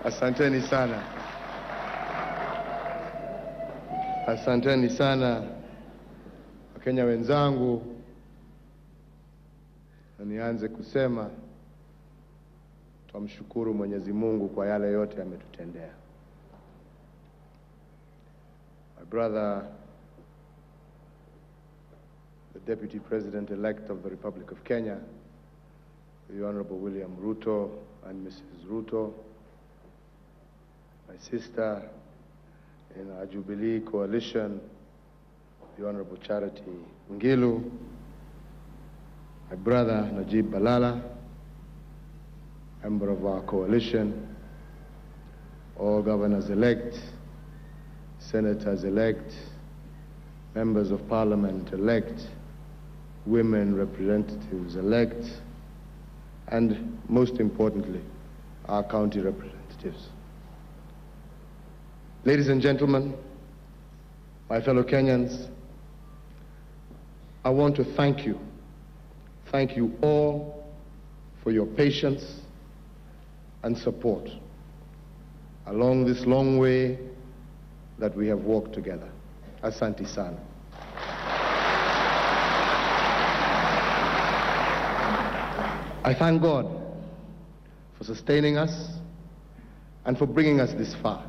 Asanteni sana. Asanteni sana Wakenya wenzangu. Na nianze kusema tumshukuru Mwenyezi Mungu kwa yale yote ametutendea. My brother, the Deputy President-elect of the Republic of Kenya, the Honorable William Ruto and Mrs. Ruto, my sister in our Jubilee coalition, the Honorable Charity Ngilu, my brother Najib Balala, member of our coalition, all governors-elect, senators-elect, members of parliament-elect, women representatives-elect, and most importantly, our county representatives. Ladies and gentlemen, my fellow Kenyans, I want to thank you. Thank you all for your patience and support along this long way that we have walked together. Asante sana. I thank God for sustaining us and for bringing us this far.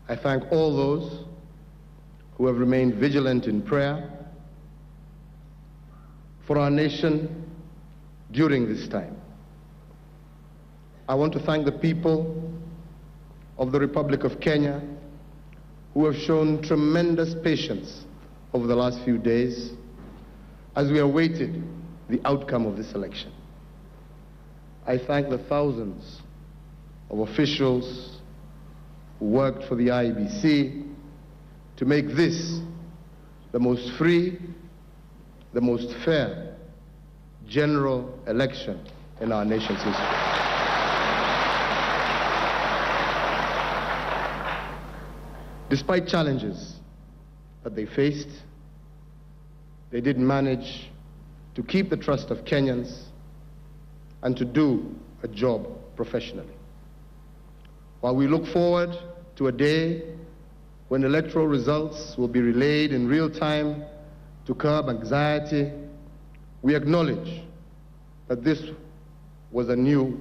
I thank all those who have remained vigilant in prayer for our nation during this time. I want to thank the people of the Republic of Kenya who have shown tremendous patience over the last few days as we awaited the outcome of this election. I thank the thousands of officials who worked for the IEBC to make this the most free, the most fair general election in our nation's history. Despite challenges that they faced, they did manage to keep the trust of Kenyans and to do a job professionally. While we look forward to a day when electoral results will be relayed in real time to curb anxiety, we acknowledge that this was a new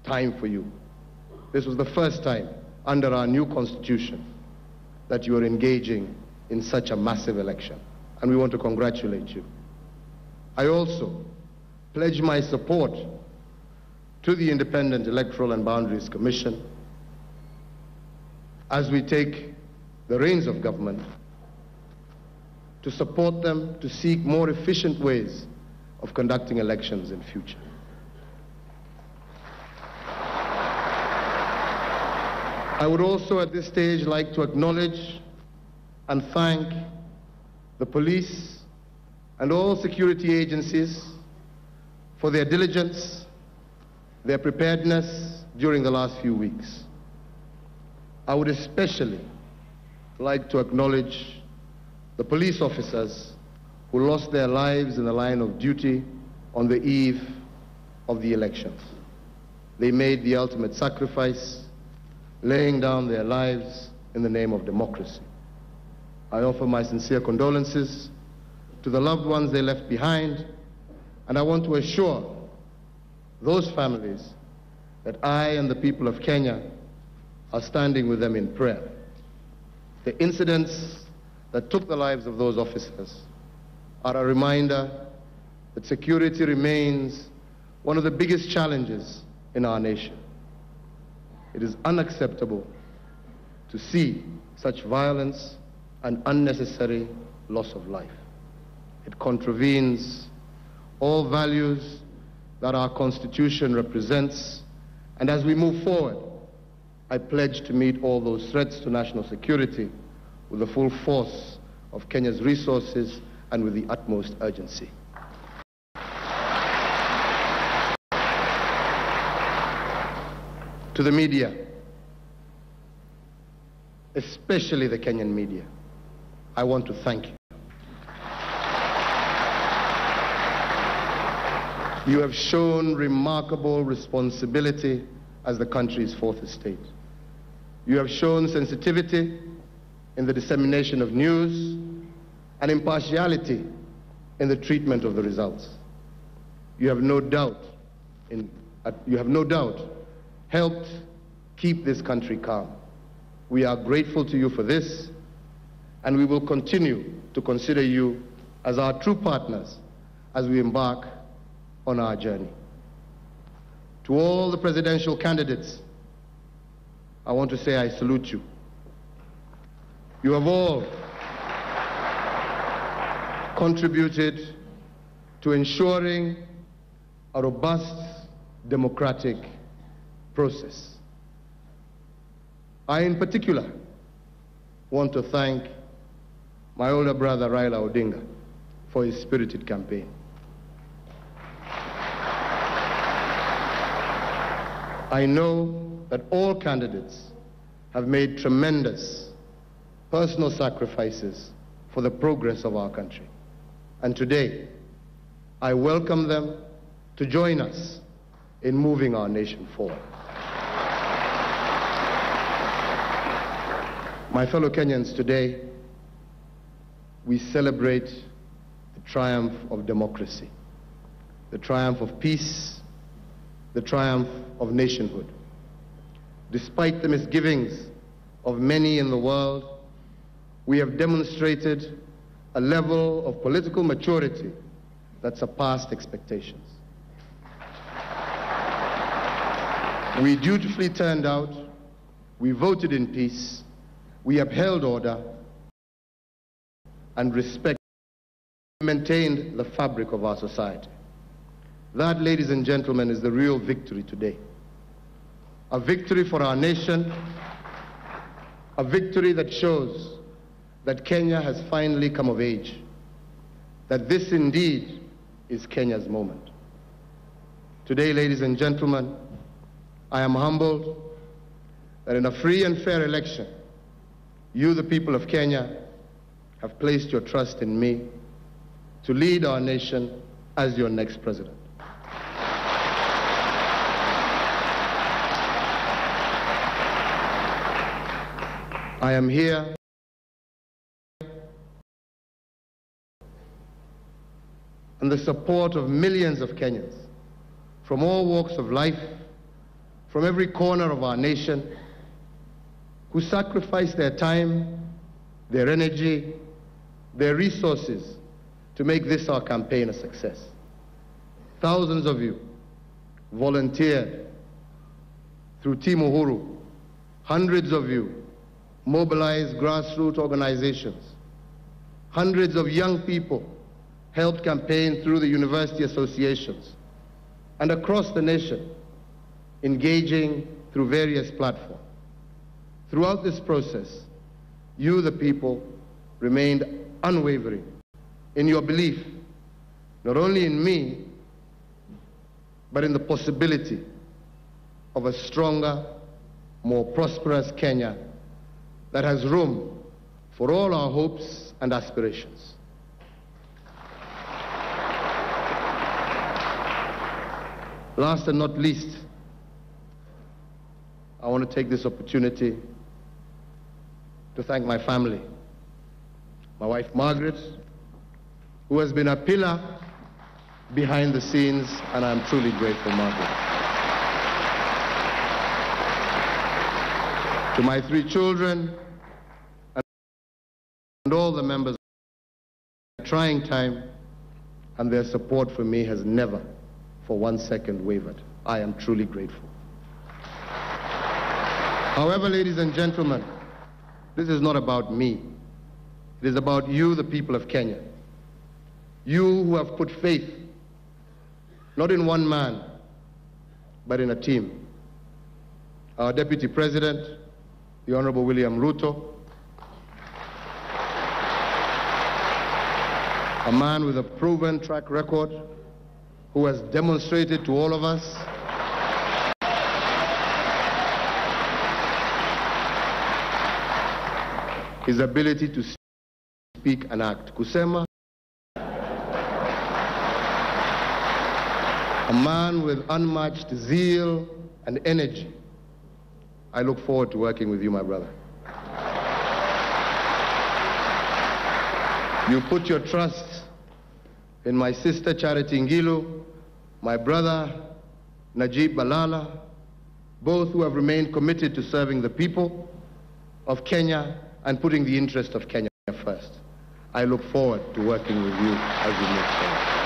time for you. This was the first time under our new constitution that you are engaging in such a massive election, and we want to congratulate you. I also pledge my support to the Independent Electoral and Boundaries Commission as we take the reins of government to support them to seek more efficient ways of conducting elections in future. I would also at this stage like to acknowledge and thank the police and all security agencies for their diligence, their preparedness during the last few weeks. I would especially like to acknowledge the police officers who lost their lives in the line of duty on the eve of the elections. They made the ultimate sacrifice, laying down their lives in the name of democracy. I offer my sincere condolences to the loved ones they left behind, and I want to assure those families that I and the people of Kenya are standing with them in prayer. The incidents that took the lives of those officers are a reminder that security remains one of the biggest challenges in our nation. It is unacceptable to see such violence and unnecessary loss of life. It contravenes all values that our Constitution represents, and as we move forward, I pledge to meet all those threats to national security with the full force of Kenya's resources and with the utmost urgency. To the media, especially the Kenyan media, I want to thank you. You have shown remarkable responsibility as the country's fourth estate. You have shown sensitivity in the dissemination of news and impartiality in the treatment of the results. You have no doubt helped keep this country calm. We are grateful to you for this, and we will continue to consider you as our true partners as we embark on our journey. To all the presidential candidates, I want to say I salute you. You have all contributed to ensuring a robust democratic process. I, in particular, want to thank my older brother, Raila Odinga, for his spirited campaign. I know that all candidates have made tremendous personal sacrifices for the progress of our country. And today, I welcome them to join us in moving our nation forward. My fellow Kenyans, today, we celebrate the triumph of democracy, the triumph of peace, the triumph of nationhood. Despite the misgivings of many in the world, we have demonstrated a level of political maturity that surpassed expectations. We dutifully turned out, we voted in peace, we upheld order and respect, maintained the fabric of our society. That, ladies and gentlemen, is the real victory today. A victory for our nation, a victory that shows that Kenya has finally come of age, that this indeed is Kenya's moment. Today, ladies and gentlemen, I am humbled that in a free and fair election, you, the people of Kenya, have placed your trust in me to lead our nation as your next president. I am here and the support of millions of Kenyans from all walks of life, from every corner of our nation, who sacrifice their time, their energy, their resources to make this our campaign a success. Thousands of you volunteered through Team Uhuru. Hundreds of you mobilized grassroots organizations. Hundreds of young people helped campaign through the university associations and across the nation, engaging through various platforms. Throughout this process, you, the people, remained unwavering in your belief, not only in me, but in the possibility of a stronger, more prosperous Kenya that has room for all our hopes and aspirations. Last and not least, I want to take this opportunity to thank my family, my wife Margaret, who has been a pillar behind the scenes, and I'm truly grateful, Margaret. To my 3 children and all the members of a trying time, and their support for me has never for 1 second wavered. I am truly grateful. However, ladies and gentlemen, this is not about me. It is about you, the people of Kenya. You who have put faith, not in one man, but in a team. Our Deputy President, the Honorable William Ruto, a man with a proven track record who has demonstrated to all of us his ability to speak and act. Kusema, a man with unmatched zeal and energy. I look forward to working with you, my brother. You put your trust in my sister Charity Ngilu, my brother Najib Balala, both who have remained committed to serving the people of Kenya and putting the interest of Kenya first. I look forward to working with you as we move forward.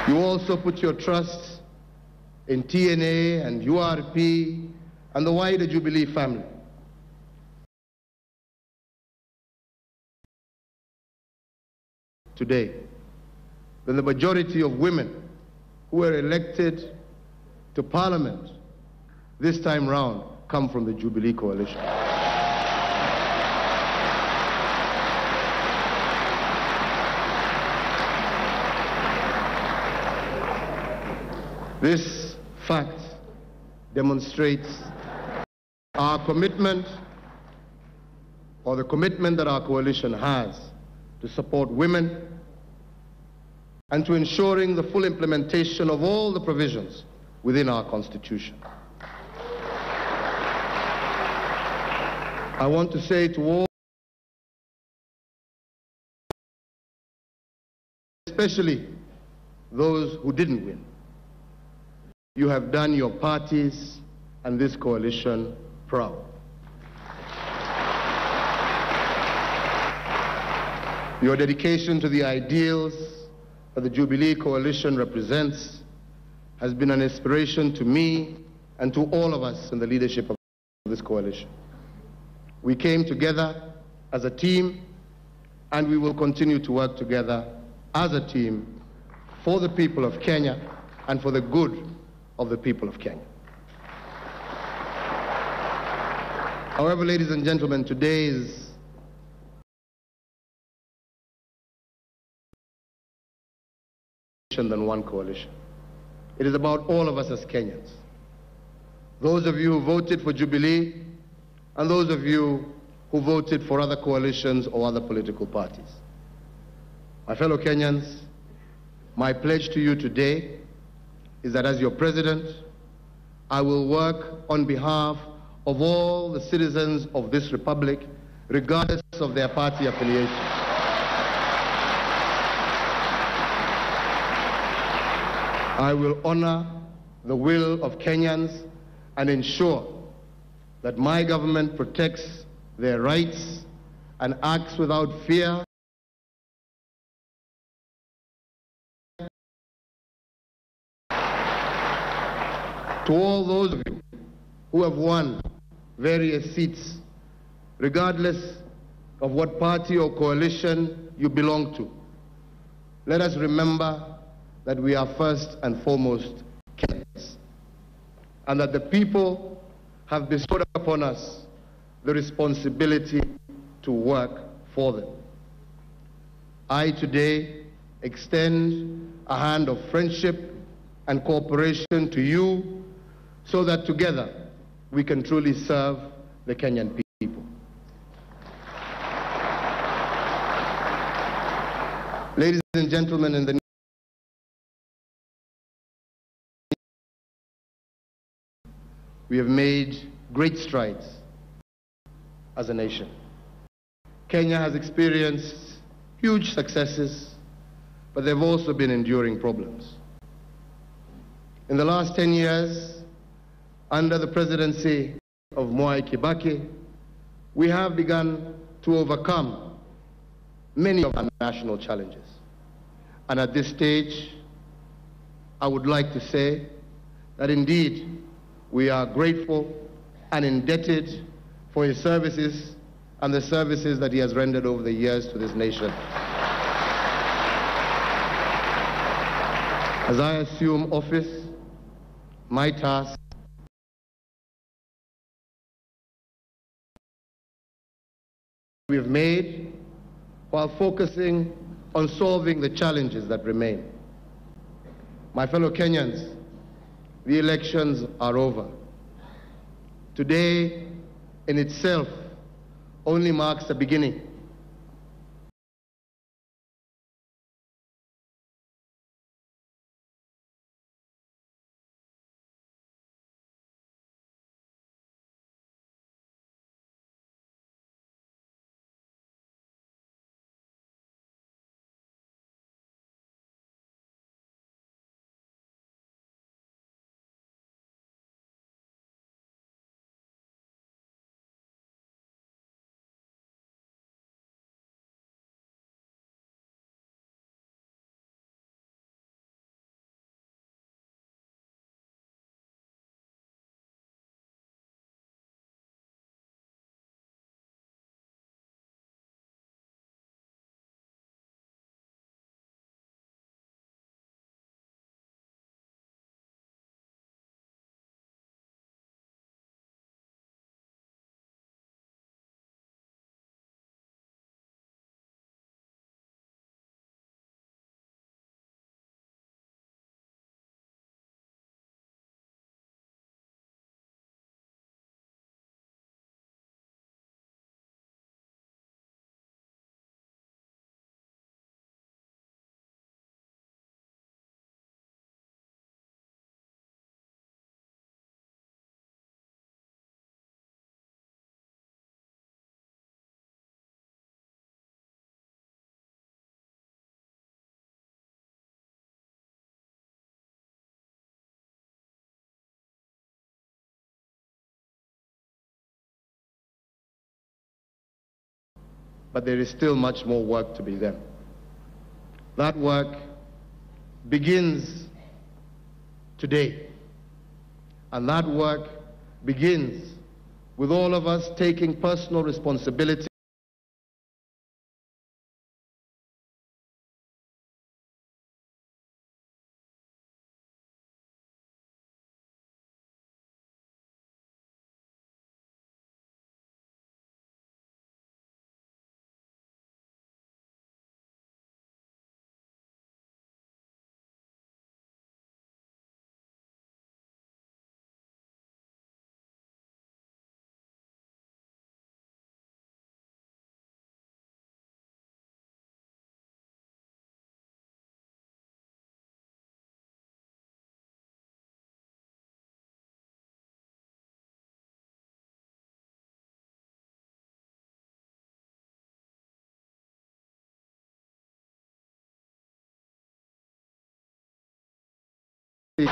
You also put your trust in TNA and URP and the wider Jubilee family. Today, when the majority of women who were elected to Parliament this time round come from the Jubilee coalition. This fact demonstrates our commitment, or the commitment that our coalition has to support women and to ensuring the full implementation of all the provisions within our Constitution. I want to say to all, especially those who didn't win, you have done your parties and this coalition proud. Your dedication to the ideals that the Jubilee coalition represents has been an inspiration to me and to all of us in the leadership of this coalition. We came together as a team, and we will continue to work together as a team for the people of Kenya and for the good of the people of Kenya. However, ladies and gentlemen, today is than one coalition. It is about all of us as Kenyans. Those of you who voted for Jubilee and those of you who voted for other coalitions or other political parties. My fellow Kenyans, my pledge to you today is that as your president, I will work on behalf of all the citizens of this republic, regardless of their party affiliation. I will honor the will of Kenyans and ensure that my government protects their rights and acts without fear to all those of you who have won various seats, regardless of what party or coalition you belong to. Let us remember that we are first and foremost Kenyans, and that the people have bestowed upon us the responsibility to work for them. I today extend a hand of friendship and cooperation to you so that together we can truly serve the Kenyan people. Ladies and gentlemen, in the we have made great strides as a nation. Kenya has experienced huge successes, but there have also been enduring problems. In the last 10 years, under the presidency of Mwai Kibaki, we have begun to overcome many of our national challenges. And at this stage, I would like to say that indeed, we are grateful and indebted for his services and the services that he has rendered over the years to this nation. As I assume office, my task we have made while focusing on solving the challenges that remain. My fellow Kenyans, the elections are over. Today, in itself, only marks the beginning. but there is still much more work to be done. That work begins today, and that work begins with all of us taking personal responsibility to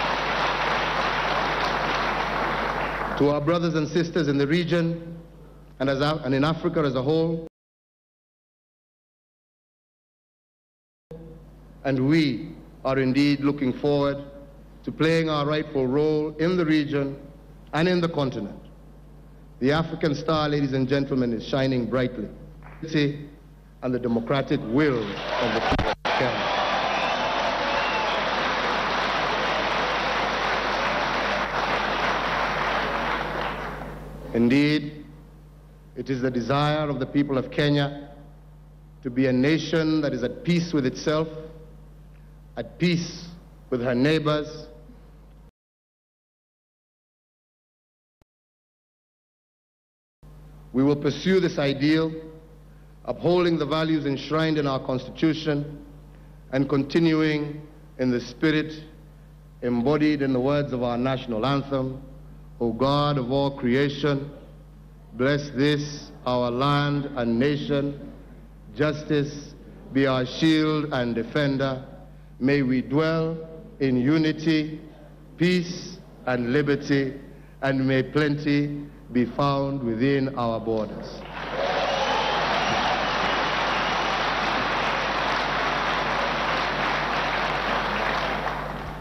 our brothers and sisters in the region and in Africa as a whole. And we are indeed looking forward to playing our rightful role in the region and in the continent. The African star, ladies and gentlemen, is shining brightly. And the democratic will of the people of Kenya. Indeed, it is the desire of the people of Kenya to be a nation that is at peace with itself, at peace with her neighbors, we will pursue this ideal, upholding the values enshrined in our Constitution and continuing in the spirit embodied in the words of our national anthem, O God of all creation, bless this, our land and nation. Justice be our shield and defender. May we dwell in unity, peace, and liberty, and may plenty be found within our borders.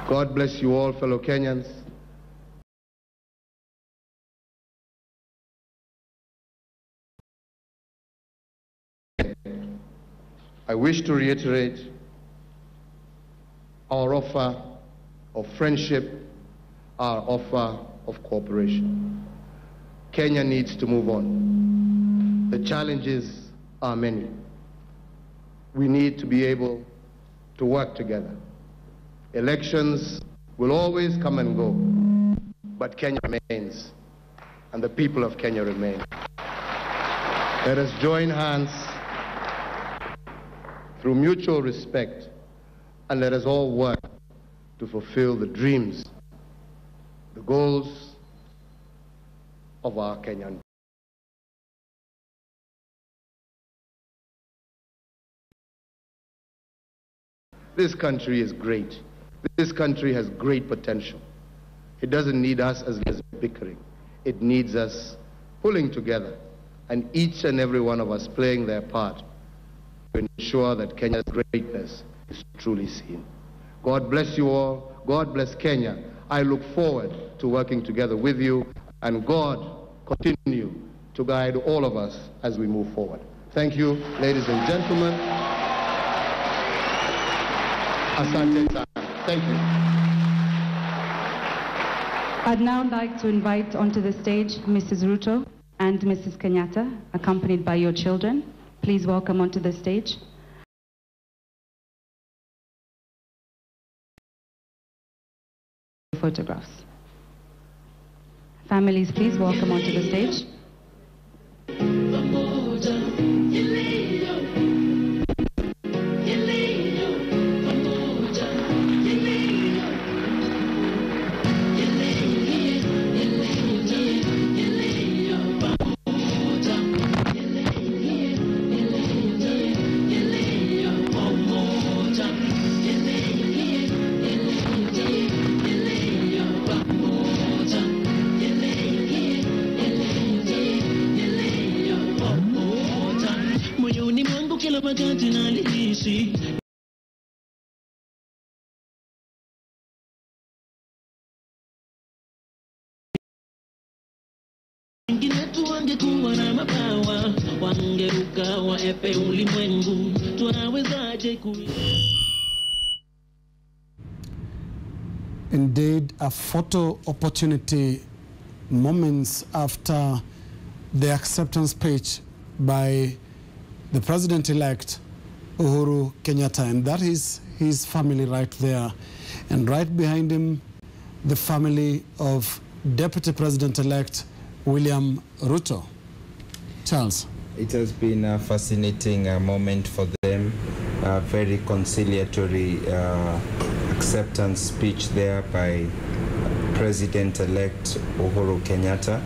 God bless you all, fellow Kenyans. I wish to reiterate our offer of friendship, our offer of cooperation. Kenya needs to move on. The challenges are many. We need to be able to work together. Elections will always come and go, but Kenya remains, and the people of Kenya remain. Let us join hands through mutual respect, and let us all work to fulfill the dreams, the goals of our Kenyan. This country is great. This country has great potential. It doesn't need us as bickering. It needs us pulling together, and each and every one of us playing their part to ensure that Kenya's greatness is truly seen. God bless you all. God bless Kenya. I look forward to working together with you, and God continue to guide all of us as we move forward. Thank you, ladies and gentlemen. Asante sana. Thank you. I'd now like to invite onto the stage Mrs. Ruto and Mrs. Kenyatta, accompanied by your children. Please welcome onto the stage. Photographs. Families, please welcome onto the stage. Indeed, a photo opportunity moments after the acceptance speech by the president-elect Uhuru Kenyatta, and that is his family right there. And right behind him, the family of Deputy President-elect William Ruto. Charles. It has been a fascinating moment for them, a very conciliatory acceptance speech there by President-elect Uhuru Kenyatta.